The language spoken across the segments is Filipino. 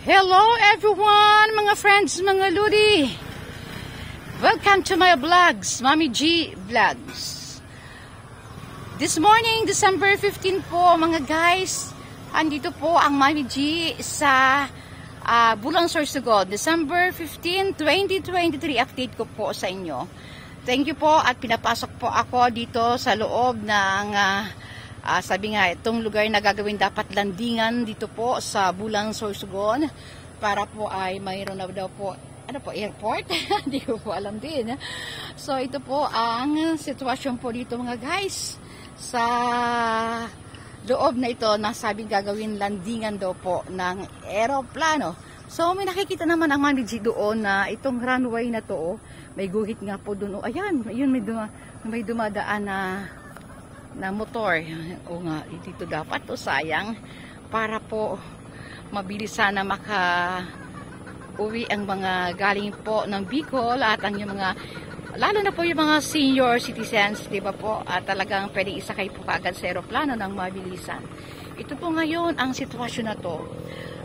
Hello everyone, mga friends, mga ludi. Welcome to my vlogs, Mami G Vlogs. This morning, December 15 po mga guys. Andito po ang Mami G sa Bulang Sorsogon. December 15, 2023 update ko po sa inyo. Thank you po at pinapasok po ako dito sa loob ng sabi nga, itong lugar na gagawin dapat landingan dito po sa Bulang Sorsogon para po ay mayroon na daw po, ano po, airport? Hindi ko po alam din. So, ito po ang sitwasyon po dito mga guys sa loob na ito na sabing gagawin landingan daw po ng aeroplano. So, may nakikita naman ang manager doon na itong runway na to, may guhit nga po doon. Ayan, yun, may dumadaan na motor. O nga, dito dapat to sayang para po mabilis sana maka-uwi ang mga galing po ng Bicol at ang yung mga, lalo na po yung mga senior citizens, di ba po? At talagang pwedeng isakay po kaagad sa aeroplano ng mabilisan. Ito po ngayon ang sitwasyon na to.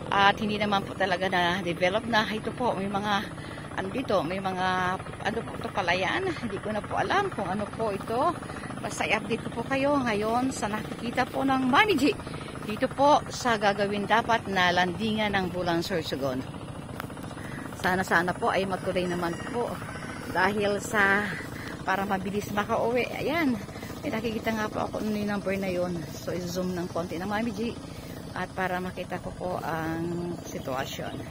At hindi naman po talaga na-develop na. Ito po, may mga andito, may mga ano po ito pala yan. Hindi ko na po alam kung ano po ito. Basta i-update ko po kayo ngayon sa nakikita po ng Mami G dito po sa gagawin dapat na landingan ng Bulang Sorsogon. Sana po ay matuloy naman po dahil sa para mabilis makauwi. Ayan, may nakikita nga po ako yung number na yun. So i-zoom ng konti ng Mami G at para makita ko po ang sitwasyon.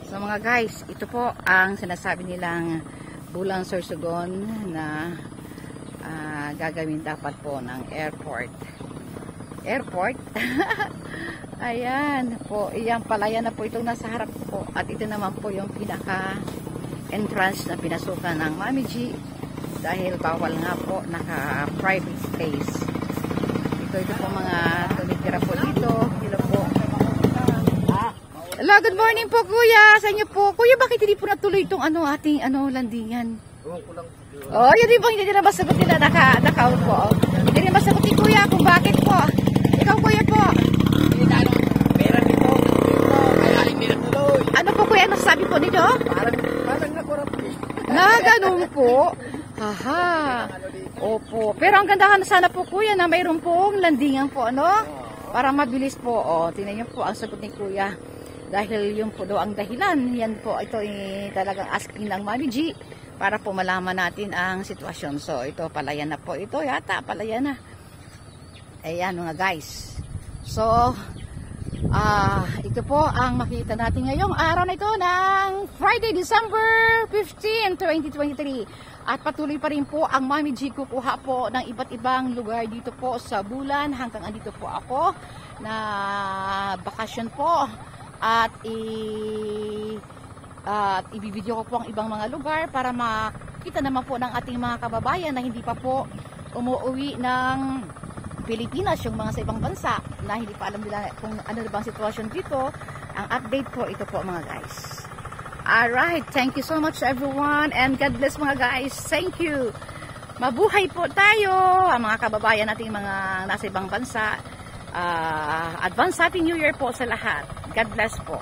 So mga guys, ito po ang sinasabi nilang Bulang Sorsogon na gagawin dapat po ng airport. Ayan po, iyang palayan na po itong nasa harap po at ito naman po yung pinaka entrance na pinasukan ng Mami G dahil bawal nga po naka private place. Ito po mga tumitira po dito. Hello po. Hello, good morning po kuya sa inyo po. Kuya, bakit hindi po natuloy itong ating landingan? Oh, yun din po, hindi na masagot nila naka-out po. Hindi na masagot ni kuya kung bakit po. Ikaw kuya po. Ano po kuya, nasasabi po nito? Parang nakurap po. Ganun po. Aha. Opo. Pero ang gandahan sana po kuya na mayroon pong landingan po, ano? Para mabilis po. O, tingnan niyo po ang sagot ni kuya. Dahil yun po daw ang dahilan. Yan po, ito talagang asking ng Mami G para po malaman natin ang sitwasyon. So, ito, palayan na po. Ito, yata, palayan na. Ayan, mga guys. So, ito po ang makita natin ngayong araw na ito ng Friday, December 15, 2023. At patuloy pa rin po ang Mami G kukuha po ng iba't ibang lugar dito po sa Bulan hanggang andito po ako na bakasyon po. At ibibideo ko po ang ibang mga lugar para makita naman po ng ating mga kababayan na hindi pa po umuwi ng Pilipinas, yung mga sa ibang bansa na hindi pa alam nila kung ano na bang sitwasyon dito. Ang update po ito po mga guys. Alright, thank you so much everyone and God bless mga guys. Thank you. Mabuhay po tayo ang mga kababayan nating mga nasa ibang bansa. Advance Happy New Year po sa lahat. God bless po.